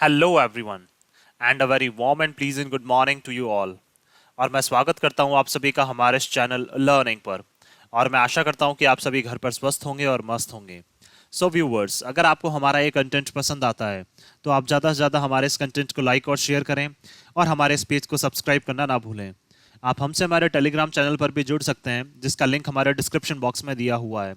Hello everyone and a very warm and pleasant good morning to you all. और मैं स्वागत करता हूं आप सभी का हमारे इस चैनल लर्निंग पर। और मैं आशा करता हूं कि आप सभी घर पर स्वस्थ होंगे और मस्त होंगे। सो व्यूवर्स, अगर आपको हमारा ये कंटेंट पसंद आता है तो आप ज़्यादा से ज़्यादा हमारे इस कंटेंट को लाइक और शेयर करें और हमारे इस पेज को सब्सक्राइब करना ना भूलें। आप हमसे हमारे टेलीग्राम चैनल पर भी जुड़ सकते हैं, जिसका लिंक हमारे डिस्क्रिप्शन बॉक्स में दिया हुआ है।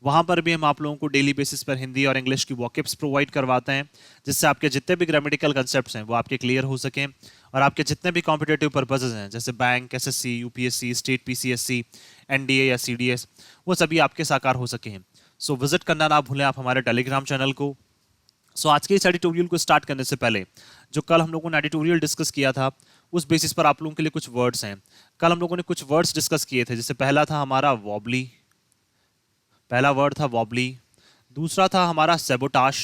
वहाँ पर भी हम आप लोगों को डेली बेसिस पर हिंदी और इंग्लिश की वॉकेब्स प्रोवाइड करवाते हैं, जिससे आपके जितने भी ग्रामेटिकल कंसेप्ट्स हैं वो आपके क्लियर हो सकें और आपके जितने भी कॉम्पिटेटिव पर्पसेस हैं जैसे bank, SSC, UPSC, state PCSC, NDA या सीडीएस, वो सभी आपके साकार हो सकें। सो विजिट करना ना भूलें आप हमारे टेलीग्राम चैनल को। आज के इस एडिटोरियल को स्टार्ट करने से पहले, जो कल हम लोगों ने एडिटोरियल डिस्कस किया था, उस बेसिस पर आप लोगों के लिए कुछ वर्ड्स हैं। कल हम लोगों ने कुछ वर्ड्स डिस्कस किए थे, जैसे पहला था हमारा वॉबली, पहला वर्ड था वॉबली। दूसरा था हमारा सेबोटाश,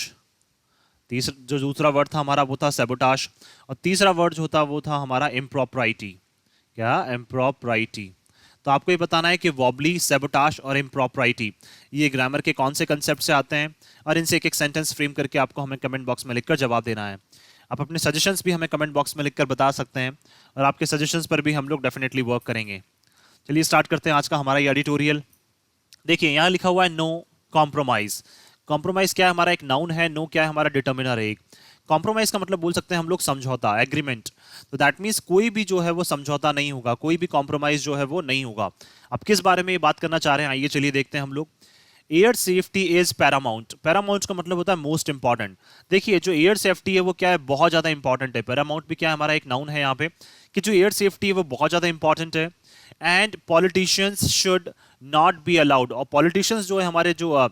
तीसरा जो दूसरा वर्ड था हमारा वो था सेबोटाश। और तीसरा वर्ड जो था वो था हमारा इम्प्रॉपराइटी। क्या? इम्प्रॉपराइटी। तो आपको ये बताना है कि वॉबली, सेबोटाश और इम्प्रॉपराइटी ये ग्रामर के कौन से कंसेप्ट से आते हैं, और इनसे एक एक सेंटेंस फ्रेम करके आपको हमें कमेंट बॉक्स में लिखकर जवाब देना है। आप अपने सजेशंस भी हमें कमेंट बॉक्स में लिखकर बता सकते हैं, और आपके सजेशंस पर भी हम लोग डेफिनेटली वर्क करेंगे। चलिए स्टार्ट करते हैं आज का हमारा ये एडिटोरियल। देखिए यहाँ लिखा हुआ है नो कॉम्प्रोमाइज। कॉम्प्रोमाइज क्या है? हमारा एक नाउन है। नो क्या है? हमारा डिटर्मिनर है। एक कॉम्प्रोमाइज का मतलब बोल सकते हैं हम लोग समझौता, एग्रीमेंट। तो दैट मीन्स कोई भी जो है वो समझौता नहीं होगा, कोई भी कॉम्प्रोमाइज जो है वो नहीं होगा। अब किस बारे में ये बात करना चाह रहे हैं, आइए चलिए देखते हैं हम लोग। Air safety is Paramount. Paramount का मतलब होता है मोस्ट इंपॉर्टेंट। देखिए जो एयर सेफ्टी है वो क्या है? बहुत ज्यादा इंपॉर्टेंट है। पैरामाउंट भी क्या है? हमारा एक नाउन है यहाँ पे, कि जो एयर सेफ्टी है वो बहुत ज्यादा इंपॉर्टेंट है। And politicians should not be allowed. और पॉलिटिशियंस जो है हमारे, जो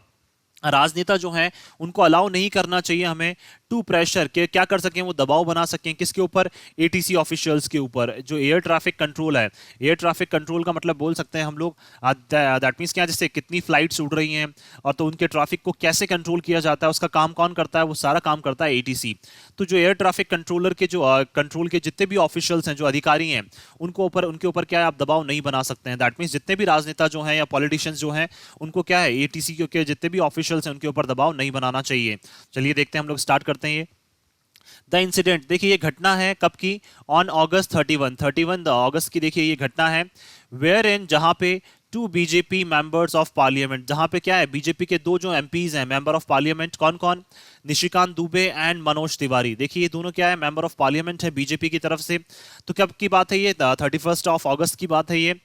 राजनेता जो हैं, उनको अलाउ नहीं करना चाहिए हमें टू प्रेशर के क्या कर सकें, वो दबाव बना सकें किसके ऊपर? एटीसी ऑफिशियल्स के ऊपर। जो एयर ट्रैफिक कंट्रोल है, एयर ट्रैफिक कंट्रोल का मतलब बोल सकते हैं हम लोग दैट मीन्स क्या, जैसे कितनी फ्लाइट्स उड़ रही हैं और तो उनके ट्रैफिक को कैसे कंट्रोल किया जाता है, उसका काम कौन करता है? वो सारा काम करता है एटीसी। तो जो एयर ट्रैफिक कंट्रोलर के जो कंट्रोल के जितने भी ऑफिशियल्स हैं, जो अधिकारी हैं, उनके ऊपर क्या है, आप दबाव नहीं बना सकते हैं। दैट मीन्स जितने भी राजनेता जो हैं या पॉलिटिशियंस जो हैं, उनको क्या है, एटीसी के जितने भी ऑफिशियल्स हैं उनके ऊपर दबाव नहीं बनाना चाहिए। चलिए देखते हैं, हम लोग स्टार्ट करते हैं ये। द इंसिडेंट, देखिए ये घटना है कब की? ऑन अगस्त 31 अगस्त की। देखिए ये घटना है वेयर इन, जहां पे two BJP members of parliament, जहां पे क्या है, बीजेपी के दो जो एमपीज हैं, मेंबर ऑफ पार्लियामेंट, कौन कौन? निशिकांत दुबे एंड मनोज तिवारी। देखिए ये दोनों क्या है, मेंबर ऑफ पार्लियामेंट है बीजेपी की तरफ से। तो कब की बात है ये? 31 अगस्त की बात है ये।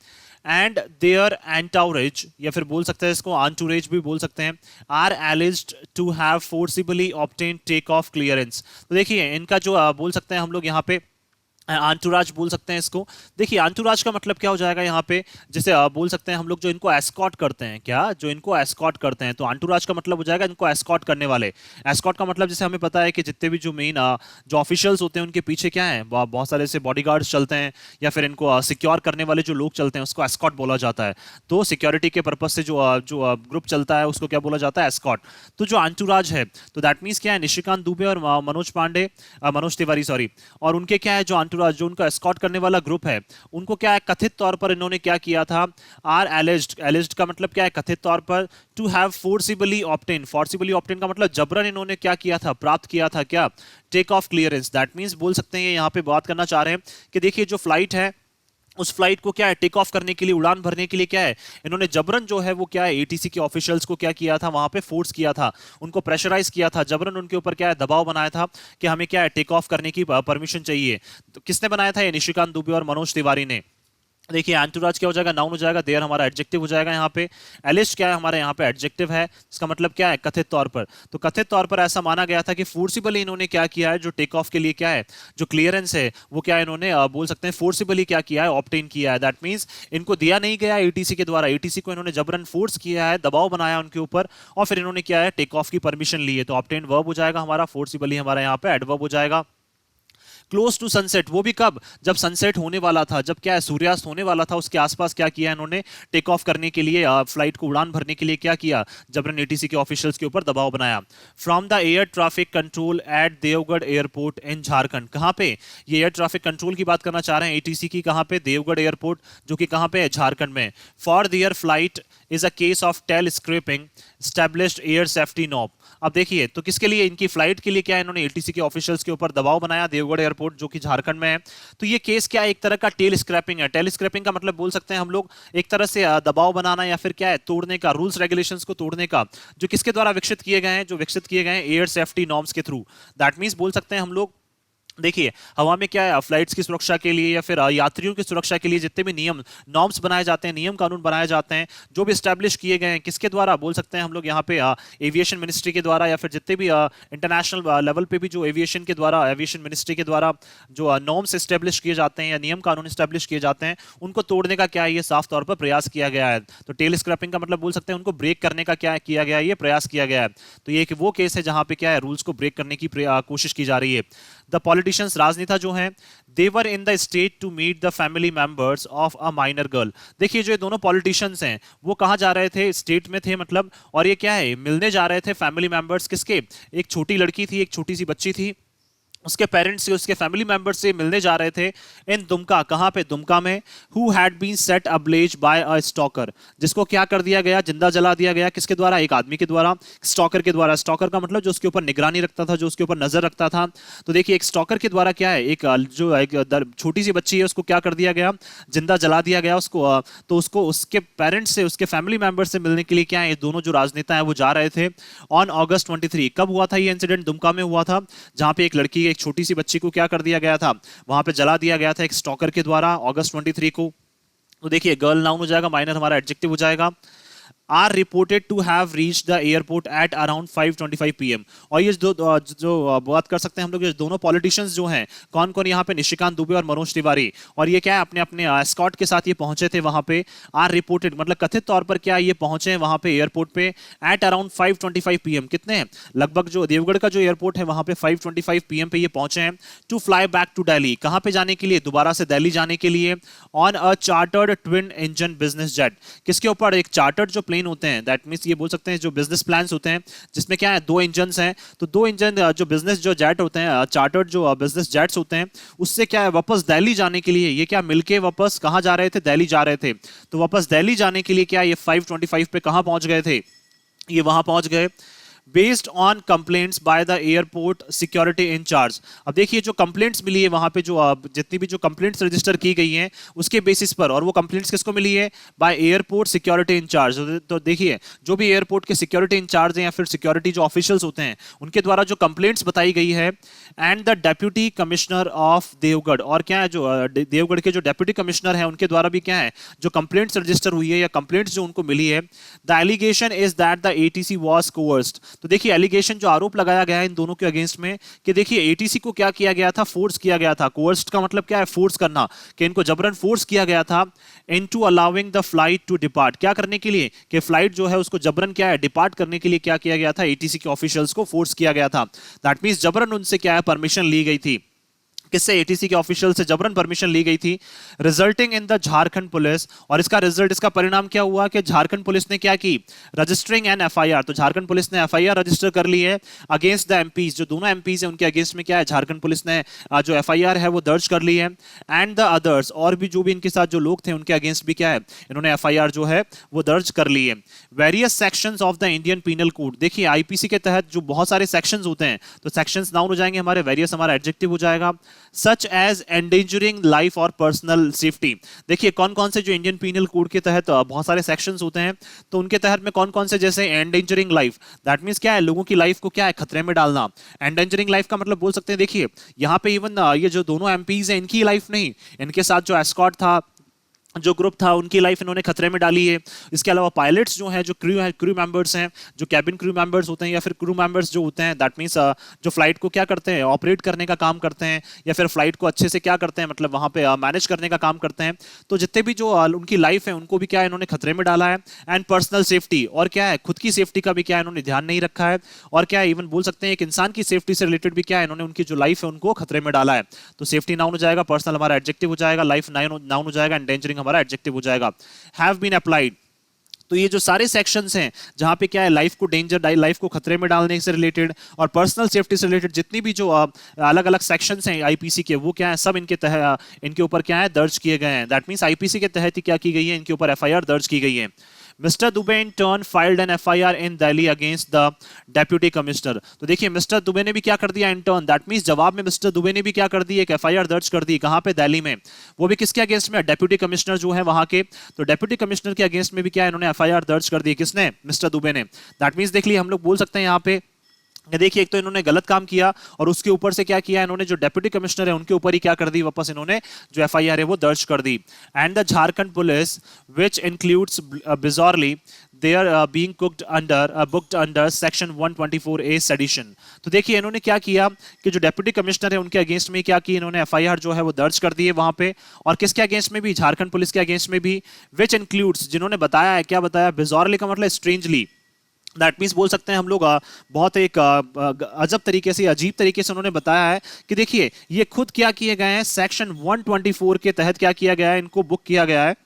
एंड देयर एंटाउरेज, या फिर बोल सकते हैं इसको आंटूरेज भी बोल सकते हैं, are alleged to have forcibly obtain take off clearance. तो देखिए इनका जो बोल सकते हैं हम लोग यहाँ पे आंटूराज बोल सकते हैं इसको। देखिए आंटूराज का मतलब क्या हो जाएगा यहाँ पे? जैसे बोल सकते हैं हम लोग जो इनको एस्कॉट करते हैं, क्या, जो इनको एस्कॉट करते हैं, तो आंटूराज का मतलब हो जाएगा इनको एस्कॉट करने वाले। एस्कॉट का मतलब जैसे हमें पता है कि जितने भी जो मेन जो ऑफिशियल्स होते हैं उनके पीछे क्या है, बहुत सारे से बॉडीगार्ड्स चलते हैं, या फिर इनको सिक्योर करने वाले जो लोग चलते हैं उसको एस्कॉट बोला जाता है। तो सिक्योरिटी के पर्पज से जो ग्रुप चलता है उसको क्या बोला जाता है? एस्कॉट। तो जो आंटूराज है, तो दैट मीन्स क्या है, निशिकांत दुबे और मनोज तिवारी, सॉरी, और उनके क्या है, जो आंटूराज, जो उनका एस्कॉर्ट करने वाला ग्रुप है, उनको क्या है, कथित तौर पर इन्होंने क्या किया था? आर एलिज्ड। एलिज्ड का मतलब क्या है? कथित तौर पर। To have forcibly obtain, forcibly obtain का मतलब जबरन इन्होंने क्या किया था, प्राप्त किया था, क्या? Take off clearance. That means बोल सकते हैं यहाँ पे बात करना चाह रहे हैं कि देखिए जो फ्लाइट है, उस फ्लाइट को क्या है, टेक ऑफ करने के लिए, उड़ान भरने के लिए क्या है, इन्होंने जबरन जो है वो क्या है, एटीसी के ऑफिशियल्स को क्या किया था, वहां पे फोर्स किया था, उनको प्रेशराइज किया था, जबरन उनके ऊपर क्या है, दबाव बनाया था कि हमें क्या है, टेक ऑफ करने की परमिशन चाहिए। तो किसने बनाया था? ये निशिकांत दुबे और मनोज तिवारी ने। देखिए एंटूराज क्या हो जाएगा? नाउन हो जाएगा। देयर हमारा एडजेक्टिव हो जाएगा यहाँ पे। एलिस्ट क्या है? हमारे यहाँ पे एडजेक्टिव है। इसका मतलब क्या है? कथित तौर पर। तो कथित तौर पर ऐसा माना गया था कि फोर्सिबली इन्होंने क्या किया है, जो टेक ऑफ के लिए क्या है, जो क्लियरेंस है, वो क्या है, इन्होंने बोल सकते हैं फोर्सिबली क्या किया है, ऑब्टेन किया है। दैट मीन्स इनको दिया नहीं गया एटीसी के द्वारा, एटीसी को इन्होंने जबरन फोर्स किया है, दबाव बनाया उनके ऊपर, और फिर इन्होंने क्या है, टेक ऑफ की परमिशन ली है। तो ऑब्टेन वर्ब हो जाएगा हमारा, फोर्सिबली हमारा यहाँ पे एडवर्ब हो जाएगा। क्लोज टू सनसेट, वो भी कब? जब सनसेट होने वाला था, जब क्या है, सूर्यास्त होने वाला था, उसके आसपास क्या किया इन्होंने, टेक ऑफ करने के लिए, फ्लाइट को उड़ान भरने के लिए क्या किया, जबरन एटीसी के ऑफिशियल्स के ऊपर दबाव बनाया। From the air traffic control at देवगढ़ एयरपोर्ट इन झारखंड। कहां पे? ये एयर ट्रैफिक कंट्रोल की बात करना चाह रहे हैं एटीसी की। कहां पे? देवगढ़ एयरपोर्ट, जो कि कहां पे है, झारखंड में। For their flight is a case of tail scraping established air safety knob. अब देखिए तो किसके लिए, इनकी फ्लाइट के लिए क्या है, इन्होंने एटीसी के ऑफिशियल्स के ऊपर दबाव बनाया, देवगढ़ एयरपोर्ट जो कि झारखंड में है। तो ये केस क्या है, एक तरह का टेल स्क्रैपिंग है। टेल स्क्रैपिंग का मतलब बोल सकते हैं हम लोग एक तरह से दबाव बनाना या फिर क्या है, तोड़ने का, रूल्स रेगुलेशंस को तोड़ने का, जो किसके द्वारा विकसित किए गए हैं, जो विकसित किए गए हैं एयर सेफ्टी नॉर्म्स के थ्रू। दैट मींस बोल सकते हैं हम लोग, देखिए हवा में क्या है, फ्लाइट्स की सुरक्षा के लिए या फिर यात्रियों की सुरक्षा के लिए जितने भी नियम नॉर्म्स बनाए जाते हैं, नियम कानून बनाए जाते हैं, जो भी स्टैब्लिश किए गए हैं, किसके द्वारा बोल सकते हैं हम लोग यहाँ पे एविएशन मिनिस्ट्री के द्वारा, या फिर जितने भी इंटरनेशनल लेवल पे भी जो एविएशन के द्वारा, एविएशन मिनिस्ट्री के द्वारा जो नॉर्म्स स्टैब्लिश किए जाते हैं या नियम कानून स्टैब्लिश किए जाते हैं, उनको तोड़ने का क्या है, ये साफ तौर पर प्रयास किया गया है। तो टेल स्क्रैपिंग का मतलब बोल सकते हैं उनको ब्रेक करने का क्या किया गया है, ये प्रयास किया गया है। तो ये वो केस है जहां पे क्या है, रूल्स को ब्रेक करने की कोशिश की जा रही है। द पॉलिटिशियंस, राजनेता जो हैं, they were in the state to meet the family members of a minor girl. देखिए जो ये दोनों पॉलिटिशियंस हैं वो कहाँ जा रहे थे, स्टेट में थे मतलब, और ये क्या है, मिलने जा रहे थे फैमिली मेंबर्स किसके, एक छोटी लड़की थी, एक छोटी सी बच्ची थी, उसके पेरेंट्स से, उसके फैमिली मेंबर्स से मिलने जा रहे थे इन दुमका, कहां पे, दुमका में। Who had been set ablaze by a stalker, जिसको क्या कर दिया गया, जिंदा जला दिया गया, किसके द्वारा, एक आदमी के द्वारा, स्टॉकर के द्वारा। स्टॉकर का मतलब जो उसके ऊपर निगरानी रखता था, जो उसके ऊपर नजर रखता था। तो देखिए एक स्टॉकर के द्वारा क्या है, एक जो एक छोटी सी बच्ची है उसको क्या कर दिया गया, जिंदा जला दिया गया उसको। तो उसको उसके पेरेंट्स से, उसके फैमिली मेंबर से मिलने के लिए क्या है, ये दोनों जो राजनेता है वो जा रहे थे ऑन अगस्त 23। कब हुआ था ये इंसिडेंट, दुमका में हुआ था, जहां पे एक लड़की, एक छोटी सी बच्ची को क्या कर दिया गया था, वहां पे जला दिया गया था एक स्टॉकर के द्वारा अगस्त 23 को। तो देखिए गर्ल नाउन हो जाएगा, माइनर हमारा एडजेक्टिव हो जाएगा। Are reported to have reached the airport at around 5:25 PM। और ये जो बात कर सकते हैं हम लोग, ये दोनों पॉलिटिशियंस जो हैं, कौन कौन यहाँ पे, निशिकांत दुबे और मनोज तिवारी, और ये क्या है, अपने अपने एस्कॉर्ट के साथ ये पहुंचे थे वहां पे। आर रिपोर्टेड मतलब कथित तौर पर क्या ये पहुंचे हैं वहां पे एयरपोर्ट पे एट अराउंड 5:25 PM। कितने हैं, लगभग जो देवगढ़ का जो एयरपोर्ट है वहां पे 5:25 PM पे ये पहुंचे हैं। To fly back to Delhi, कहां पे जाने के लिए, दोबारा से दिल्ली जाने के लिए। On a chartered twin engine business jet, किसके ऊपर, एक चार्टर्ड जो प्लेन होते हैं, दैट मींस ये बोल सकते हैं जो बिजनेस प्लान्स होते हैं जिसमें क्या है, दो इंजन्स हैं। तो दो इंजन जो बिजनेस जो जेट होते हैं, चार्टर्ड जो बिजनेस जेट्स होते हैं, उससे क्या है वापस दिल्ली जाने के लिए ये क्या मिलके वापस कहां जा रहे थे, दिल्ली जा रहे थे। तो वापस दिल्ली जाने के लिए क्या ये 5:25 पे कहां पहुंच गए थे, ये वहां पहुंच गए। Based on complaints by the airport security in charge. अब देखिए जो कंप्लेंट्स मिली है वहां पे, जो जितनी भी जो कंप्लेंट्स रजिस्टर की गई हैं उसके बेसिस पर, और वो कंप्लेंट्स किसको मिली है, बाय एयरपोर्ट सिक्योरिटी इंचार्ज। तो देखिए जो भी एयरपोर्ट के सिक्योरिटी इंचार्ज हैं या फिर सिक्योरिटी जो ऑफिशियल्स होते हैं उनके द्वारा जो कंप्लेंट्स बताई गई है, and the deputy commissioner of देवगढ़, और क्या है जो देवगढ़ के जो डेप्यूटी कमिश्नर हैं उनके द्वारा भी क्या है जो कंप्लेंट्स रजिस्टर हुई है या कंप्लेंट्स जो उनको मिली है। The allegation is that the ATC was coerced. तो देखिए एलिगेशन जो आरोप लगाया गया है इन दोनों के अगेंस्ट में, कि देखिए एटीसी को क्या किया गया था, फोर्स किया गया था। कोर्स्ड का मतलब क्या है, फोर्स करना, कि इनको जबरन फोर्स किया गया था into allowing the flight to depart. क्या करने के लिए, कि फ्लाइट जो है उसको जबरन क्या है डिपार्ट करने के लिए क्या किया गया था, एटीसी के ऑफिशियल्स को फोर्स किया गया था। दैट मींस जबरन उनसे क्या है परमिशन ली गई थी, किससे, एटीसी के ऑफिशियल से जबरन परमिशन ली गई थी। Resulting in the Jharkhand police, और इसका रिजल्ट, इसका परिणाम क्या हुआ कि झारखंड पुलिस ने क्या की, रजिस्टरिंग एन एफआईआर। तो झारखंड पुलिस ने एफआईआर रजिस्टर कर ली है अगेंस्ट द एमपीज, जो दोनों एमपीज हैं उनके अगेंस्ट में क्या है झारखंड पुलिस ने जो एफआईआर है वो दर्ज कर ली है। एंड द अदर्स, और भी जो भी इनके साथ जो लोग थे उनके अगेंस्ट भी क्या है इन्होंने एफआईआर जो है वो दर्ज कर ली है। Various sections of the Indian penal code, देखिए आईपीसी के तहत जो बहुत सारे सेक्शंस होते हैं, तो सेक्शंस नाउन हो जाएंगे हमारे, वेरियस हमारा एडजेक्टिव हो जाएगा। सच एज एंडेंजरिंग लाइफ और पर्सनल सेफ्टी। देखिए कौन कौन से जो इंडियन पीनल कोड के तहत बहुत सारे सेक्शंस होते हैं, तो उनके तहत में कौन कौन से, जैसे एंडेंजरिंग लाइफ, दैट मींस क्या है लोगों की लाइफ को क्या है खतरे में डालना। एंडेंजरिंग लाइफ का मतलब बोल सकते हैं, देखिए यहाँ पे इवन ये जो दोनों एमपीज हैं इनकी लाइफ नहीं, इनके साथ जो एस्कॉर्ट था, जो ग्रुप था, उनकी लाइफ इन्होंने खतरे में डाली है। इसके अलावा पायलट्स जो हैं, जो क्रू मेंबर्स हैं, जो कैबिन क्रू मेंबर्स होते हैं या फिर क्रू मेंबर्स जो होते हैं, दैट मींस जो फ्लाइट को क्या करते हैं ऑपरेट करने का काम करते हैं, या फिर फ्लाइट को अच्छे से क्या करते हैं मतलब वहां पे मैनेज करने का काम करते हैं। तो जितने भी जो उनकी लाइफ है उनको भी क्या है इन्होंने खतरे में डाला है। एंड पर्सनल सेफ्टी, और क्या है खुद की सेफ्टी का भी क्या है इन्होंने ध्यान नहीं रखा है। और क्या है इवन बोल सकते हैं एक इंसान की सेफ्टी से रिलेटेड भी क्या है इन्होंने उनकी जो लाइफ है उनको खतरे में डाला है। तो सेफ्टी नाउन हो जाएगा, पर्सनल हमारा एडजेक्टिव हो जाएगा, लाइफ नाउन हो जाएगा, एंडेंजरिंग हमारा एडजेक्टिव हो जाएगा। Have been applied. तो ये जो सारे सेक्शंस हैं जहां पे क्या है लाइफ को डेंजर, लाइफ को खतरे में डालने से रिलेटेड और पर्सनल सेफ्टी से रिलेटेड जितनी भी जो अलग अलग सेक्शंस हैं आईपीसी के, वो क्या है सब इनके तहत इनके ऊपर क्या है दर्ज किए गए हैं। दैट मींस आईपीसी के तहत ही क्या की गई है, इनके ऊपर एफआईआर दर्ज की गई है। Mister Dubey in turn filed an FIR in Delhi against the deputy commissioner. तो देखिए मिस्टर दुबे ने भी क्या कर दिया इन टर्न, दैट मींस जवाब में मिस्टर दुबे ने भी क्या कर दी, एक एफआईआर दर्ज कर दी। कहां पे? दिल्ली में। वो भी किसके अगेंस्ट में? डेप्यूटी कमिश्नर जो है वहां के। तो डेप्यूटी कमिश्नर के अगेंस्ट में भी क्या इन्होंने एफआईआर दर्ज कर दी, किसने? मिस्टर दुबे ने। दैट मींस देख लिए हम लोग बोल सकते हैं यहां पे देखिए एक तो इन्होंने गलत काम किया और उसके ऊपर से क्या किया इन्होंने, जो डेप्यूटी कमिश्नर है उनके ऊपर ही क्या कर दी, वापस इन्होंने जो एफआईआर है वो दर्ज कर दी। And the Jharkhand police which includes bizarrely they are being booked under section 124A sedition। तो देखिए इन्होंने क्या किया कि जो डेप्यूटी कमिश्नर है उनके अगेंस्ट में क्या की इन्होंने एफआईआर जो है वो दर्ज कर दी है वहां पे, और किसके अगेंस्ट में भी? झारखंड पुलिस के अगेंस्ट में भी। which includes, जिन्होंने बताया है, क्या बताया? बिजॉरली का मतलब स्ट्रेंजली। दैट मीन्स बोल सकते हैं हम लोग बहुत एक अजब तरीके से, अजीब तरीके से उन्होंने बताया है कि देखिए ये खुद क्या किए गए हैं, सेक्शन 124 के तहत क्या किया गया है, इनको बुक किया गया है।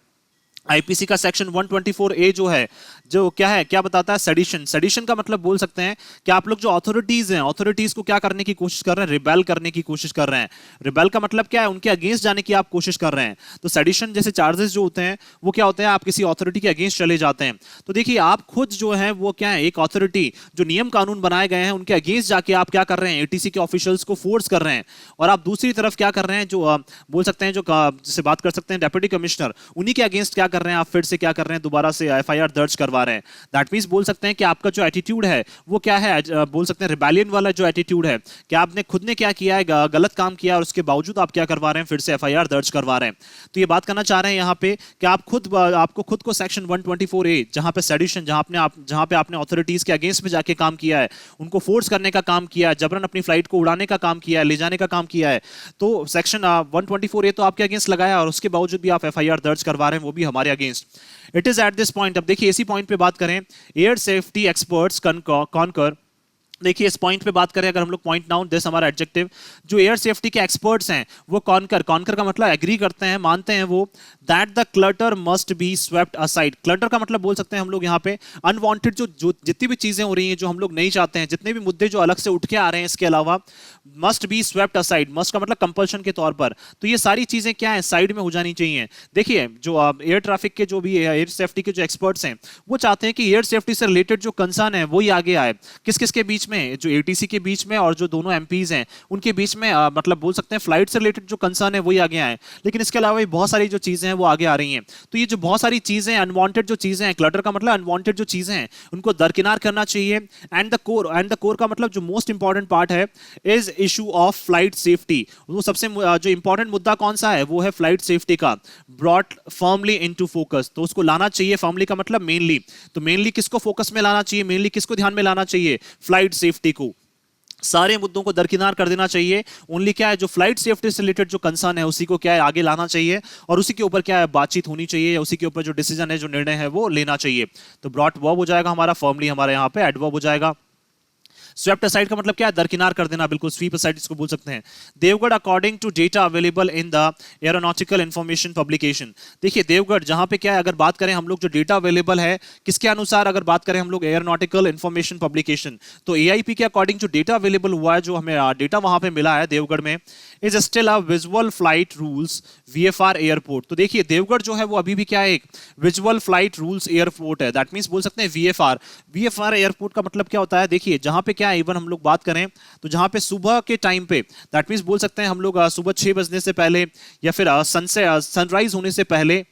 आईपीसी का सेक्शन 124A जो है, जो क्या है, क्या बताता है? सेडिशन। सेडिशन का मतलब बोल सकते हैं कि आप लोग जो अथॉरिटीज हैं, अथॉरिटीज को क्या करने की कोशिश कर रहे हैं? रिबेल करने की कोशिश कर रहे हैं। रिबेल का मतलब क्या है? उनके अगेंस्ट जाने की आप कोशिश कर रहे हैं। तो सेडिशन जैसे चार्जेस जो होते हैं वो क्या होते हैं? आप किसी अथॉरिटी के अगेंस्ट चले जाते हैं। तो देखिए आप खुद जो है वो क्या है, एक अथॉरिटी जो नियम कानून बनाए गए हैं उनके अगेंस्ट जाके आप क्या कर रहे हैं? एटीसी के ऑफिशियल्स को फोर्स कर रहे हैं। और आप दूसरी तरफ क्या कर रहे हैं, जो बोल सकते हैं, जो जिससे बात कर सकते हैं डेप्यूटी कमिश्नर, उन्हीं के अगेंस्ट क्या कर रहे हैं? आप फिर से क्या कर रहे हैं? दोबारा से एफआईआर दर्ज करवा रहे हैं। दैट मींस बोल सकते हैं कि आपका जो एटीट्यूड है वो क्या है, बोल सकते हैं रिबेलियन वाला जो एटीट्यूड है, कि आपने खुद ने क्या किया है, गलत काम किया और उसके बावजूद आप क्या करवा रहे हैं? फिर से एफआईआर दर्ज करवा रहे हैं। तो ये बात करना चाह रहे हैं यहाँ पे कि आप खुद, आपको खुद को सेक्शन 124A जहां पे सेडिशन, जहां पे आपने अथॉरिटीज के अगेंस्ट में जाके काम किया है, उनको फोर्स करने का काम किया है, जबरन अपनी फ्लाइट को उड़ाने का काम किया है, ले जाने का काम किया है, तो सेक्शन 124A तो आपके अगेंस्ट लगाया और उसके बावजूद भी आप एफआईआर दर्ज करवा रहे हैं, वो भी हमारे against. It is at this point, अब देखिए इसी पॉइंट पे बात करें, एयर सेफ्टी एक्सपर्ट्स कॉनकर। देखिए इस पॉइंट पे बात करें, अगर हम लोग पॉइंट डाउन दिस हमारा एडजेक्टिव, जो एयर सेफ्टी के एक्सपर्ट्स हैं वो कॉनकर का मतलब एग्री करते हैं, मानते हैं वो, that the clutter must be swept aside. Clutter का मतलब बोल सकते हैं हम लोग यहाँ पे अनवांटेड जो जितनी भी चीजें हो रही हैं जो हम लोग नहीं चाहते हैं, जितने भी मुद्दे जो अलग से उठ के आ रहे हैं इसके अलावा, must be swept aside. Must का मतलब कंपल्शन के तौर पर, तो ये सारी चीजें क्या है, साइड में हो जानी चाहिए। देखिए जो एयर ट्रैफिक के जो भी एयर सेफ्टी के जो एक्सपर्ट्स हैं वो चाहते हैं कि एयर सेफ्टी से रिलेटेड जो कंसर्न है वही आगे आए। किस किस के बीच में? जो एटीसी के बीच में और जो दोनों एमपीज हैं उनके बीच में, मतलब बोल सकते हैं फ्लाइट से रिलेटेड जो कंसर्न है वही आगे आए। लेकिन इसके अलावा भी बहुत सारी जो चीजें हैं वो आगे आ रही हैं। तो ये जो बहुत सारी चीजें अनवांटेड जो चीजें हैं, क्लटर का मतलब अनवांटेड जो चीजें हैं उनको दरकिनार करना चाहिए। एंड द कोर का मतलब जो मोस्ट इंपॉर्टेंट पार्ट है is issue of flight safety. वो सबसे जो इंपॉर्टेंट मुद्दा कौन सा है, वो है फ्लाइट सेफ्टी का, ब्रॉट फर्मली इनटू फोकस। तो उसको लाना चाहिए, फर्मली का मतलब मेनली, तो मेनली किसको फोकस में लाना चाहिए, मेनली किसको ध्यान में लाना चाहिए? फ्लाइट सेफ्टी को। सारे मुद्दों को दरकिनार कर देना चाहिए। ओनली क्या है, जो फ्लाइट सेफ्टी से रिलेटेड जो कंसर्न है उसी को क्या है आगे लाना चाहिए, और उसी के ऊपर क्या है बातचीत होनी चाहिए, या उसी के ऊपर जो डिसीजन है, जो निर्णय है वो लेना चाहिए। तो ब्रॉट वर्ब हो जाएगा हमारा, फर्मली हमारे यहाँ पे एडवर्ब हो जाएगा। स्वेप्ट असाइड का मतलब क्या है? दरकिनार कर देना, बिल्कुल स्वीप असाइड इसको बोल सकते हैं। देवगढ़ according to data available in the aeronautical information publication. देखिए देवगढ़ जहां पे क्या है, अगर बात करें हम लोग जो डेटा अवेलेबल है किसके अनुसार, अगर बात करें हम लोग एरोनॉटिकल इंफॉर्मेशन पब्लिकेशन, तो एआईपी के अकॉर्डिंग जो डेटा अवेलेबल हुआ है, जो हमें डेटा वहां पे मिला है देवगढ़ में, is still a visual flight rules VFR airport. तो देखिए देवगढ़ जो है वो अभी भी क्या है, एक विजुअल फ्लाइट रूल्स एयरपोर्ट है। दैट मींस बोल सकते हैं वीएफआर एयरपोर्ट का मतलब क्या होता है? देखिए जहां पे क्या है, इवन हम लोग बात करें तो जहां पे सुबह के टाइम पे, दैट मींस बोल सकते हैं हम लोग सुबह 6 बजने से पहले, या फिर सनराइज होने से पहले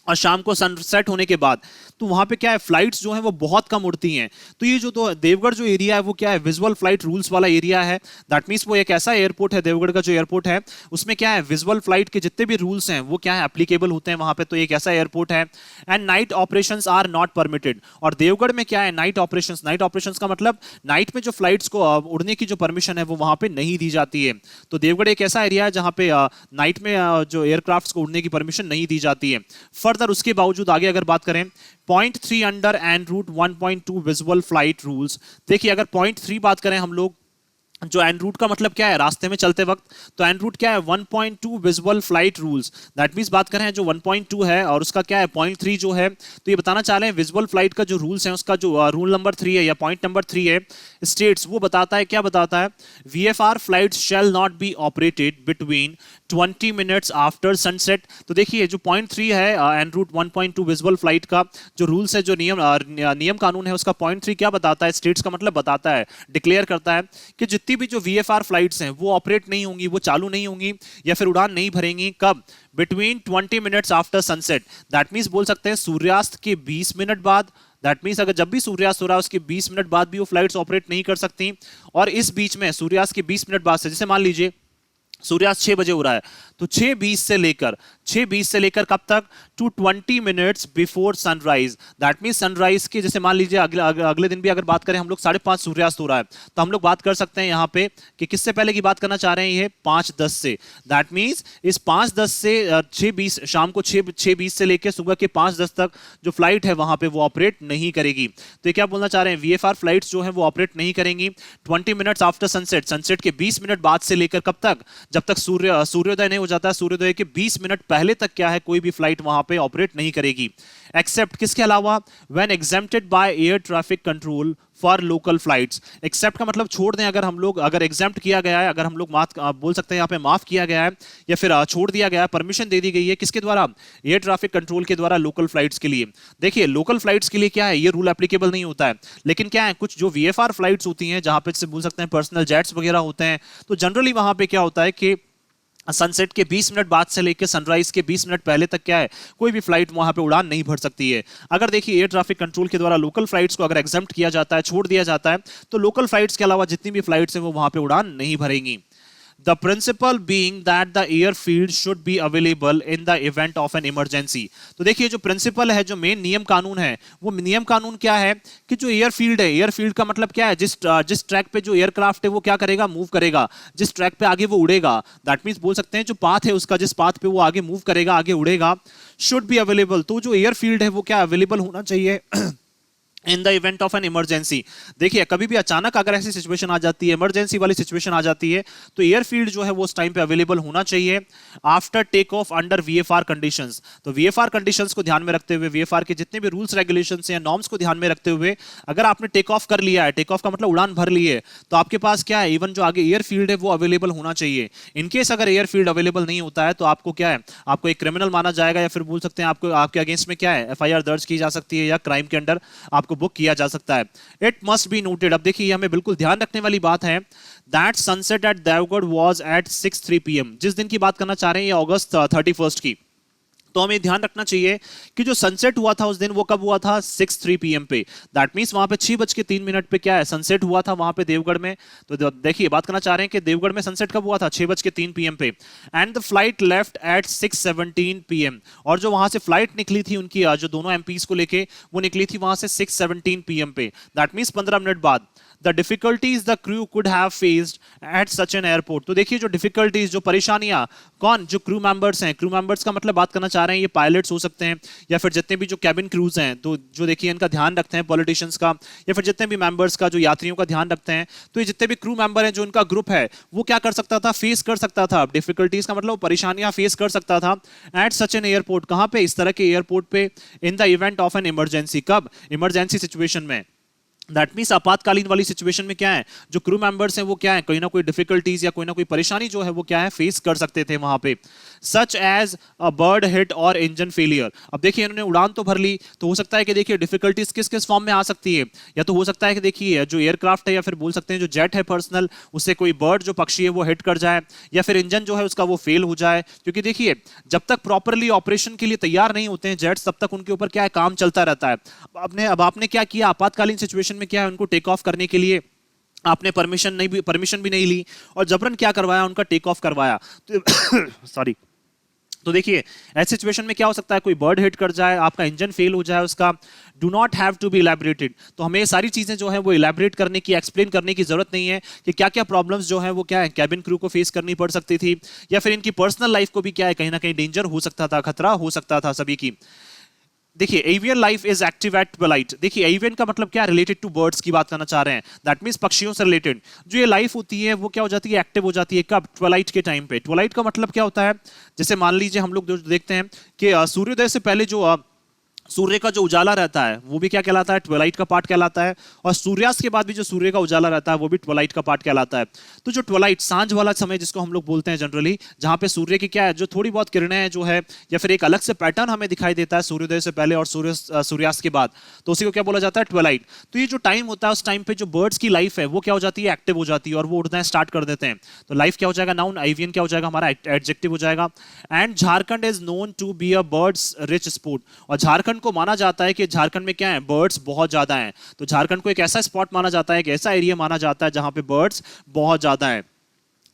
और शाम को सनसेट होने के बाद, तो वहां पे क्या है, फ्लाइट्स जो है वो बहुत कम उड़ती हैं। तो ये जो तो देवगढ़ जो एरिया है वो क्या है, विजुअल फ्लाइट रूल्स वाला एरिया है। दैट मींस वो एक ऐसा एयरपोर्ट है, देवगढ़ का जो एयरपोर्ट है उसमें क्या है, विजुअल फ्लाइट के जितने भी रूल्स हैं वो क्या है, एप्लीकेबल होते हैं वहां पे। तो एक ऐसा एयरपोर्ट है। And night operations are not permitted. और देवगढ़ में क्या है, नाइट ऑपरेशंस का मतलब नाइट में जो फ्लाइट्स को उड़ने की जो परमिशन है वो वहां पे नहीं दी जाती है। तो देवगढ़ एक ऐसा एरिया है जहां पे नाइट में जो एयरक्राफ्ट को उड़ने की परमिशन नहीं दी जाती है। फर्दर उसके बावजूद आगे अगर बात करें, point 3 under and route 1.2 visual flight rules. देखिए अगर पॉइंट 3 बात करें हम लोग जो एन रूट का मतलब क्या है, रास्ते में चलते वक्त, तो एन रूट क्या है 1.2 visual flight rules, that means बात कर रहे हैं जो 1.2 है और उसका क्या है 0.3 जो है, तो ये बताना चाह रहे हैं विजुअल फ्लाइट का जो रूल्स है उसका जो रूल नंबर 3 है या पॉइंट नंबर 3 है, स्टेट्स, वो बताता है, क्या बताता है, VFR flights shall not be operated between 20 minutes after sunset. तो देखिए जो पॉइंट 3 है एन रूट 1.2 विजुअल फ्लाइट का जो रूल्स है, जो नियम कानून है उसका पॉइंट 3 क्या बताता है, स्टेट्स का मतलब बताता है, डिक्लेयर करता है कि जितनी भी जो वीएफआर फ्लाइट्स हैं वो ऑपरेट नहीं होंगी, वो चालू नहीं होंगी या फिर उड़ान नहीं भरेंगी, कब, between 20 minutes after sunset, that means बोल सकते हैं सूर्यास्त के 20 मिनट बाद, दैट मींस अगर जब भी सूर्यास्त हो रहा है उसके 20 मिनट बाद भी वो फ्लाइट्स ऑपरेट नहीं कर सकती। और इस बीच में सूर्यास्त के 20 मिनट बाद से, जैसे मान लीजिए सूर्यास्त 6 बजे हो रहा है, तो 6:20 से लेकर कब तक, to 20 minutes before sunrise, that mean sunrise के, जैसे मान लीजिए अगले दिन भी अगर बात करें हम लोग 5:30 सूर्यास्त हो रहा है, तो हम लोग बात कर सकते हैं यहाँ पे कि किससे पहले की बात करना चाह रहे हैं, ये 5:10 से, दैट मीन्स इस 5:10 से 6:20, शाम को 6:20 से लेकर सुबह के 5:10 तक जो फ्लाइट है वहां पे वो ऑपरेट नहीं करेगी। तो ये क्या बोलना चाह रहे हैं, वीएफआर फ्लाइट्स जो है वो ऑपरेट नहीं करेंगी 20 मिनट्स आफ्टर सनसेट, सनसेट के 20 मिनट बाद से लेकर कब तक, जब तक सूर्योदय नहीं हो जाता, सूर्योदय के 20 मिनट पहले तक क्या है, कोई भी फ्लाइट वहां पे ऑपरेट नहीं करेगी, एक्सेप्ट किसके अलावा, when exempted by air traffic control for local flights. Except का मतलब छोड़ दें, अगर हम लोग, अगर एग्जेम्प्ट किया गया है, अगर हम लोग बोल सकते हैं यहाँ पे माफ किया गया है या फिर छोड़ दिया गया है, परमिशन दे दी गई है किसके द्वारा, एयर ट्रैफिक कंट्रोल के द्वारा लोकल फ्लाइट्स के लिए। देखिए लोकल फ्लाइट्स के लिए क्या है, ये रूल एप्लीकेबल नहीं होता है, लेकिन क्या है कुछ जो वीएफआर फ्लाइट्स होती हैं जहां पे बोल सकते हैं पर्सनल जेट्स वगैरह होते हैं, तो जनरली वहां पे क्या होता है कि सनसेट के 20 मिनट बाद से लेकर सनराइज के 20 मिनट पहले तक क्या है, कोई भी फ्लाइट वहां पे उड़ान नहीं भर सकती है। अगर देखिए एयर ट्रैफिक कंट्रोल के द्वारा लोकल फ्लाइट्स को अगर एग्जेम्प्ट किया जाता है, छोड़ दिया जाता है, तो लोकल फ्लाइट्स के अलावा जितनी भी फ्लाइट्स हैं वो वहां पे उड़ान नहीं भरेंगी। The principle being that the airfield should be available in the event of an emergency। तो देखिए जो प्रिंसिपल है, जो मेन नियम कानून है, वो नियम कानून क्या है कि जो एयरफील्ड है, एयरफील्ड का मतलब क्या है, जिस ट्रैक पे जो एयरक्राफ्ट है वो क्या करेगा, मूव करेगा, जिस ट्रैक पे आगे वो उड़ेगा, दैट मींस बोल सकते हैं जो पाथ है उसका, जिस पाथ पे वो आगे मूव करेगा, आगे उड़ेगा, शुड बी अवेलेबल, तो जो एयरफील्ड है वो क्या अवेलेबल होना चाहिए in the event of an emergency. देखिए कभी भी अचानक अगर ऐसी सिचुएशन आ जाती है, इमरजेंसी वाली सिचुएशन आ जाती है, तो एयरफील्ड जो है वो उस टाइम पे अवेलेबल होना चाहिए after take off under VFR conditions. तो वीएफआर कंडीशंस को ध्यान में रखते हुए, वीएफआर के जितने भी रूल्स रेगुलेशंस या नॉर्म्स को ध्यान में रखते हुए, अगर आपने टेक ऑफ कर लिया है, टेक ऑफ का मतलब उड़ान भर ली है, तो आपके पास क्या है, इवन जो आगे एयरफील्ड है वो अवेलेबल होना चाहिए। इनकेस अगर एयरफील्ड अवेलेबल नहीं होता है तो आपको क्या है, आपको एक क्रिमिनल माना जाएगा, या फिर बोल सकते हैं आपको, आपके अगेंस्ट में क्या है, एफआईआर दर्ज की जा सकती है या क्राइम के अंडर आपको बुक किया जा सकता है। इट मस्ट बी नोटेड, अब देखिए हमें बिल्कुल ध्यान रखने वाली बात है, दैट सनसेट एट देवगढ़ वाज एट 6:03 PM। जिस दिन की बात करना चाह रहे हैं ये अगस्त 31 की, तो हमें ध्यान रखना चाहिए कि जो सनसेट हुआ था उस दिन वो कब हुआ था, 6:03 PM पे, दैट मींस वहां पे 6:03 पे क्या है, सनसेट हुआ था वहां पे देवगढ़ में। तो देखिए बात करना चाह रहे हैं कि देवगढ़ में सनसेट कब हुआ था, 6:03 PM पे, and the flight left eight 6:17 PM। और जो वहां से फ्लाइट निकली थी उनकी, जो दोनों एमपीज को लेके, वो निकली थी वहां से 6:17 PM पे, दैट मींस 15 मिनट बाद। The difficulties the crew could have faced at such an airport। तो देखिए जो डिफिकल्टीज, जो परेशानियां, कौन, जो क्रू मेंबर्स हैं, क्रू मेंबर्स का मतलब बात करना चाह रहे हैं ये पायलट्स हो सकते हैं या फिर जितने भी जो कैबिन क्रूज हैं, तो जो देखिए इनका ध्यान रखते हैं पॉलिटिशियंस का, या फिर जितने भी मेंबर्स का, जो यात्रियों का ध्यान रखते हैं, तो ये जितने भी क्रू मेंबर हैं, जो इनका ग्रुप है, वो क्या कर सकता था, फेस कर सकता था डिफिकल्टीज का मतलब परेशानियां फेस कर सकता था एट सच एन एयरपोर्ट। कहां पे, इस तरह के एयरपोर्ट पे, in the event of an emergency, कब, इमरजेंसी सिचुएशन में, दैट मींस आपातकालीन वाली सिचुएशन में क्या है, जो क्रू मेंबर्स हैं वो क्या है, कोई ना कोई डिफिकल्टीज या कोई ना कोई परेशानी जो है वो क्या है, फेस कर सकते थे वहां पे, such as a bird hit और इंजन फेलियर। अब देखिए इन्होंने उड़ान तो भर ली, तो हो सकता है कि देखिए डिफिकल्टीज किस किस फॉर्म में आ सकती है, या तो हो सकता है कि देखिए जो एयरक्राफ्ट है या फिर बोल सकते हैं जो जेट है पर्सनल, उससे कोई बर्ड जो पक्षी है वो हिट कर जाए, या फिर इंजन जो है उसका वो फेल हो जाए, क्योंकि देखिए जब तक प्रॉपरली ऑपरेशन के लिए तैयार नहीं होते हैं जेट्स, तब तक उनके ऊपर क्या है, काम चलता रहता है। अब आपने क्या किया, आपातकालीन सिचुएशन में क्या है, उनको टेक ऑफ करने के लिए आपने परमिशन भी नहीं ली और जबरन क्या करवाया, उनका टेक ऑफ करवाया। तो सॉरी, तो देखिए ऐसी सिचुएशन में क्या हो सकता है, कोई बर्ड हिट कर जाए, आपका इंजन फेल हो जाए, उसका do not have to be elaborated. तो हमें ये सारी चीजें जो है वो इलैबोरेट करने की, एक्सप्लेन करने की जरूरत नहीं है कि क्या क्या प्रॉब्लम्स जो है वो क्या है कैबिन क्रू को फेस करनी पड़ सकती थी, या फिर इनकी पर्सनल लाइफ को भी क्या है कहीं ना कहीं डेंजर हो सकता था, खतरा हो सकता था सभी की। देखिए avian life is active at Twilight. देखिए एवियन का मतलब क्या, रिलेटेड टू बर्ड्स की बात करना चाह रहे हैं, दैट मींस पक्षियों से रिलेटेड जो ये लाइफ होती है वो क्या हो जाती है, एक्टिव हो जाती है कब, ट्विलाइट के टाइम पे। ट्विलाइट का मतलब क्या होता है, जैसे मान लीजिए हम लोग जो देखते हैं कि सूर्योदय से पहले जो सूर्य का जो उजाला रहता है वो भी क्या कहलाता है, ट्विलाइट का पार्ट कहलाता है। और सूर्यास्त के बाद भी जो सूर्य का उजाला रहता है वो भी ट्विलाइट का पार्ट कहलाता है। तो जो ट्विलाइट सांझ वाला समय जिसको हम लोग बोलते हैं जनरली, जहां पे सूर्य की क्या है, जो थोड़ी बहुत किरणें जो है या फिर एक अलग से पैटर्न हमें दिखाई देता है सूर्योदय से पहले और सूर्यास्त के बाद, तो उसी को क्या बोला जाता है, ट्विलाइट। तो ये जो टाइम होता है उस टाइम पे जो बर्ड्स की लाइफ है वो क्या हो जाती है, एक्टिव हो जाती है और वो उड़ना स्टार्ट कर देते हैं। तो लाइफ क्या हो जाएगा, नाउन, एवियन क्या हो जाएगा हमारा, एडजेक्टिव हो जाएगा। And Jharkhand is known to be a birds rich spot. और झारखंड को माना जाता है कि झारखंड में क्या है, बर्ड्स बहुत ज्यादा हैं। तो झारखंड को एक ऐसा स्पॉट माना जाता है, एक ऐसा एरिया माना जाता है जहां पे बर्ड्स बहुत ज्यादा है।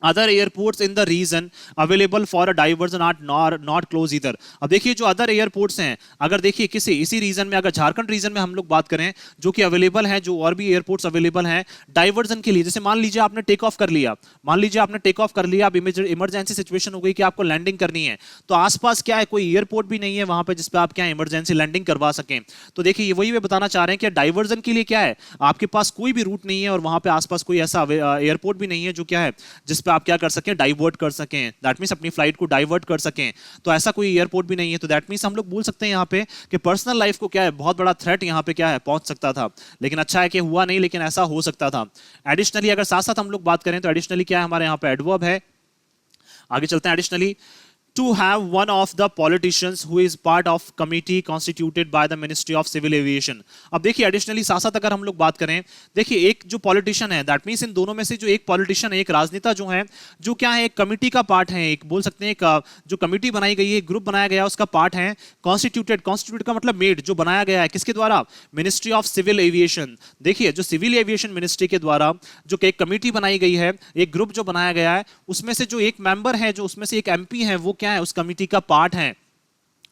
Other airports in the region available for a diversion are not close इधर। अब देखिए जो अदर एयरपोर्ट्स हैं, अगर देखिए किसी इसी रीजन में, अगर झारखंड रीजन में हम लोग बात करें जो कि अवेलेबल हैं, जो और भी एयरपोर्ट्स अवेलेबल हैं डाइवर्जन के लिए, जैसे मान लीजिए आपने टेक ऑफ कर लिया, मान लीजिए आपने टेक ऑफ कर लिया, अब इमरजेंसी सिचुएशन हो गई कि आपको लैंडिंग करनी है, तो आसपास क्या है, कोई एयरपोर्ट भी नहीं है वहां पे जिसपे आप क्या इमरजेंसी लैंडिंग करवा सकें। तो देखिए वही वे बताना चाह रहे हैं कि डाइवर्जन के लिए क्या है, आपके पास कोई भी रूट नहीं है और वहां पे आसपास कोई ऐसा एयरपोर्ट भी नहीं है जो क्या है, जिसपे आप क्या कर सकें, डाइवर्ट कर सकें, दैट मींस अपनी फ्लाइट को डाइवर्ट कर सकें। तो ऐसा कोई एयरपोर्ट भी नहीं है, तो दैट मींस हम लोग बोल सकते हैं यहाँ पे कि पर्सनल लाइफ को क्या है, बहुत बड़ा थ्रेट यहाँ पे क्या है, पहुंच सकता था। लेकिन अच्छा है कि हुआ नहीं, लेकिन ऐसा हो सकता था। एडिशनली अगर साथ साथ हम लोग बात करें तो एडिशनली क्या है हमारे यहाँ पे, एडवर्ब है। आगे चलते हैं, additionally to have one of the politicians who is part of committee constituted by the Ministry of Civil Aviation। अब देखिए एडिशनली साथ साथ अगर हम लोग बात करें, देखिए एक जो पॉलिटिशियन है, दैट मींस इन दोनों में से जो एक पॉलिटिशियन है, एक राजनेता जो है, जो क्या है, एक कमिटी का पार्ट है, एक बोल सकते हैं एक जो कमिटी बनाई गई है, ग्रुप बनाया गया है, उसका पार्ट है। कॉन्स्टिट्यूटेड, कॉन्स्टिट्यूट का मतलब मेड, जो बनाया गया है किसके द्वारा, मिनिस्ट्री ऑफ सिविल एविएशन। देखिए जो सिविल एविएशन मिनिस्ट्री के द्वारा जो एक कमिटी बनाई गई है, एक ग्रुप जो बनाया गया है, उसमें से जो एक मेंबर है, जो उसमें से एक एमपी है, वो क्या है, उस कमिटी का पार्ट है।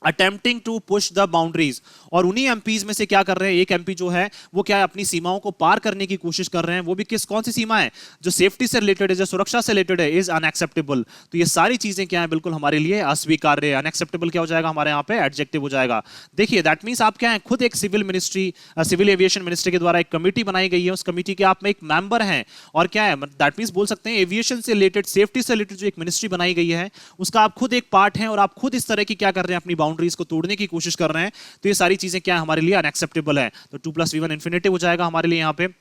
Attempting to push the boundaries, और उन्हीं एमपीज में से क्या कर रहे हैं, एक एमपी जो है वो क्या है, अपनी सीमाओं को पार करने की कोशिश कर रहे हैं। वो भी कौन सी सीमा है, जो सेफ्टी से रिलेटेड है, जो सुरक्षा से रिलेटेड है, इज अनएक्सेप्टेबल। तो ये सारी चीजें क्या है, बिल्कुल हमारे लिए अस्वीकार्य है। अनएक्सेप्टेबल क्या हो जाएगा हमारे यहाँ पे, एडजेक्टिव हो जाएगा। देखिए दैट मींस आप क्या है, खुद एक civil ministry, civil aviation ministry के द्वारा एक कमिटी बनाई गई है, उस कमिटी के आप में एक मेंबर हैं, और क्या है, दैट मींस बोल सकते हैं एविएशन से रिलेटेड, सेफ्टी से रिलेटेड जो एक मिनिस्ट्री बनाई गई है, उसका आप खुद एक पार्ट हैं, और आप खुद इस तरह की क्या कर रहे हैं, अपनी बाउंड्रीज को तोड़ने की कोशिश कर रहे हैं। तो ये सारी चीजें क्या हमारे लिए अनएक्सेप्टेबल है। तो 2+V1 इन्फिनेटिव हो जाएगा हमारे लिए यहाँ पे।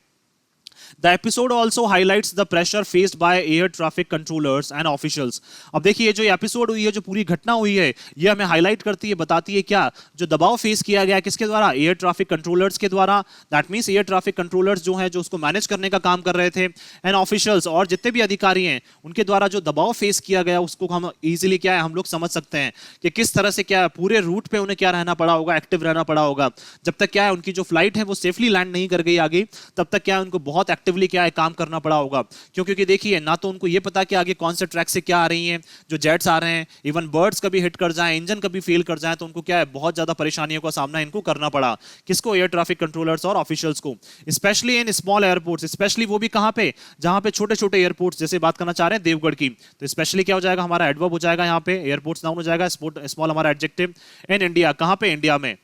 The episode also highlights the pressure faced by air traffic controllers and officials। अब देखिए जो एपिसोड हुई है, जो पूरी घटना हुई है, ये हमें हाईलाइट करती है, बताती है क्या, जो दबाव फेस किया गया किसके द्वारा, एयर ट्रैफिक कंट्रोलर्स के द्वारा। That means air traffic controllers जो हैं, जो उसको मैनेज करने का काम कर रहे थे, एंड ऑफिशियल्स, और जितने भी अधिकारी हैं उनके द्वारा जो दबाव फेस किया गया, उसको हम इजीली क्या है, हम लोग समझ सकते हैं कि किस तरह से क्या पूरे रूट पे उन्हें क्या रहना पड़ा होगा, एक्टिव रहना पड़ा होगा। जब तक क्या है उनकी जो फ्लाइट है वो सेफली लैंड नहीं कर गई आगे, तब तक क्या है उनको बहुत एक्टिवली क्या है काम करना पड़ा होगा। क्योंकि देखिए ना तो उनको ये पता कि आगे कौन से ट्रैक से क्या आ रही हैं, जो जेट्स आ रहे हैं, इवन बर्ड्स कभी हिट कर जाएं, इंजन कभी फेल कर जाएं, तो उनको क्या है बहुत ज्यादा परेशानियों का सामना इनको करना पड़ा। किसको, एयर ट्रैफिक कंट्रोलर्स और ऑफिशियल्स को। Specially in small airports, specially वो भी कहां पे, जहां पे छोटे छोटे एयरपोर्ट्स, जैसे बात करना चाह रहे हैं देवगढ़ की, तो स्पेशली क्या हो जाएगा हमारा, एडवर्ब हो जाएगा यहाँ पे, एयरपोर्ट्स नाउन हो जाएगा, स्मॉल हमारा एडजेक्टिव। इन इंडिया, कहां पे, इंडिया में।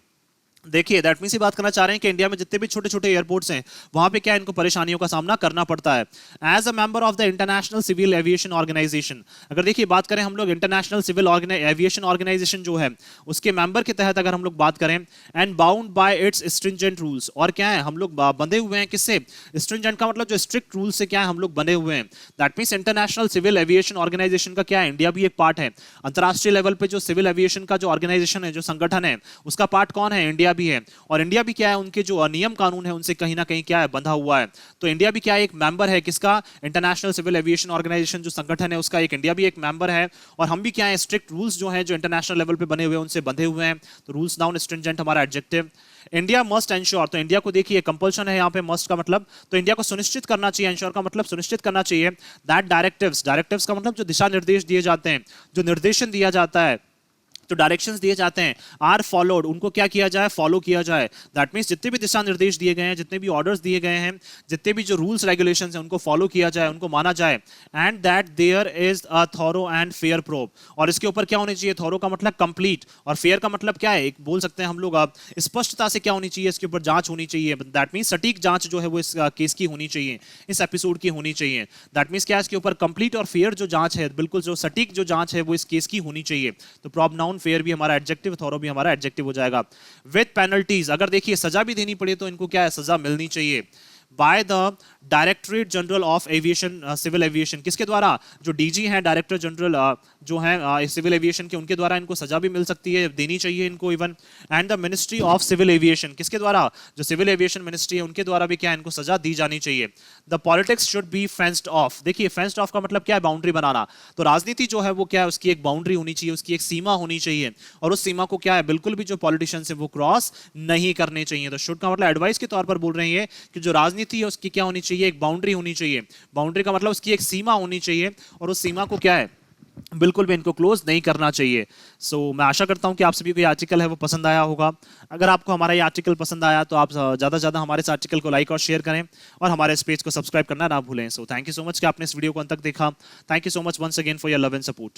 देखिए दैट मींस ये बात करना चाह रहे हैं कि इंडिया में जितने भी छोटे छोटे एयरपोर्ट्स हैं वहां पे क्या इनको परेशानियों का सामना करना पड़ता है। As a member of the international civil aviation organisation, अगर देखिए बात करें हम लोग इंटरनेशनल सिविल एविएशन ऑर्गेनाइजेशन जो है उसके मेंबर के तहत अगर हम लोग बात करें, and bound by it's stringent rules, और क्या है हम लोग बंधे हुए हैं किससे, स्ट्रिंजेंट का मतलब जो स्ट्रिक्ट रूल से क्या है हम लोग बंधे हुए हैं। That means international civil aviation organisation का क्या है, इंडिया भी एक पार्ट है। अंतरराष्ट्रीय लेवल पे जो सिविल एविएशन का जो ऑर्गेनाइजेशन है, जो संगठन है, उसका पार्ट कौन है, इंडिया भी है। और इंडिया भी क्या है, उनके जो नियम कानून है उनसे कहीं ना कहीं क्या है बंधा हुआ है। तो इंडिया भी क्या है, एक मेंबर है किसका, इंटरनेशनल सिविल एविएशन ऑर्गेनाइजेशन जो संगठन है उसका एक इंडिया भी एक मेंबर है। और हम भी क्या है, स्ट्रिक्ट रूल्स जो है जो इंटरनेशनल लेवल पे बने हुए हैं उनसे बंधे हुए हैं। तो रूल्स नाउन, स्ट्रिंजेंट हमारा एडजेक्टिव। इंडिया मस्ट एंश्योर, तो इंडिया को देखिए कंपल्शन है यहाँ पे, मस्ट का मतलब, तो इंडिया को सुनिश्चित करना चाहिए, एंश्योर का मतलब सुनिश्चित करना चाहिए, दैट डायरेक्टिव्स, डायरेक्टिव्स का मतलब जो दिशा निर्देश दिए जाते हैं, जो निर्देशन दिया जाता है, तो डायरेक्शंस दिए जाते हैं आर फॉलोड, उनको क्या किया जाए, फॉलो किया जाए। दैट मींस जितने भी दिशा निर्देश दिए गए हैं, जितने भी ऑर्डर्स दिए गए हैं, जितने भी जो रूल्स रेगुलेशंस हैं, उनको फॉलो किया जाए, उनको माना जाए। And that there is a thorough and fair probe, और इसके ऊपर क्या होनी चाहिए, थॉरो का मतलब कंप्लीट, और फेयर का मतलब क्या है, एक बोल सकते हैं हम लोग आप स्पष्टता से क्या होनी चाहिए, इसके ऊपर जांच होनी चाहिए। दैट मींस सटीक जांच जो है वो इस केस की होनी चाहिए, इस एपिसोड की होनी चाहिए। दैट मींस क्या है, इसके ऊपर कंप्लीट और फेयर जो जांच है, बिल्कुल जो सटीक जो जांच है वो इस केस की होनी चाहिए। तो प्रॉब नाउन, फेयर भी हमारा एडजेक्टिव, थॉरो भी हमारा एडजेक्टिव हो जाएगा। विद पेनल्टीज, अगर देखिए सजा भी देनी पड़े तो इनको क्या है, सजा मिलनी चाहिए। By the directorate general of aviation, civil aviation, किसके द्वारा, जो डीजी हैं, डायरेक्टर जनरल जो हैं सिविल एविएशन के, उनके द्वारा इनको सजा भी मिल सकती है, देनी चाहिए इनको even. And the ministry of civil aviation, किसके द्वारा, जो सिविल एविएशन मिनिस्ट्री है उनके द्वारा भी क्या है, इनको सजा दी जानी चाहिए। The politics should be fenced of, देखिए फेंस्ड ऑफ का मतलब क्या है, बाउंड्री बनाना। तो राजनीति जो है वो क्या है, उसकी एक बाउंड्री होनी चाहिए, उसकी एक सीमा होनी चाहिए, और उस सीमा को क्या है, बिल्कुल भी जो पॉलिटिशियंस है वो क्रॉस नहीं करने चाहिए। तो शुड का मतलब एडवाइस के तौर पर बोल रहे हैं कि जो राजनीति है उसकी क्या होनी चाहिए, एक बाउंड्री होनी चाहिए। बाउंड्री का मतलब उसकी एक सीमा होनी चाहिए, और उस सीमा को क्या है, बिल्कुल भी इनको क्लोज नहीं करना चाहिए। मैं आशा करता हूं कि आप सभी को ये आर्टिकल है वो पसंद आया होगा। अगर आपको हमारा ये आर्टिकल पसंद आया तो आप ज्यादा से ज्यादा हमारे इस आर्टिकल को लाइक और शेयर करें, और हमारे इस पेज को सब्सक्राइब करना ना भूलें। थैंक यू सो मच कि आपने इस वीडियो को अंत तक देखा। Thank you so much once again for your love and support.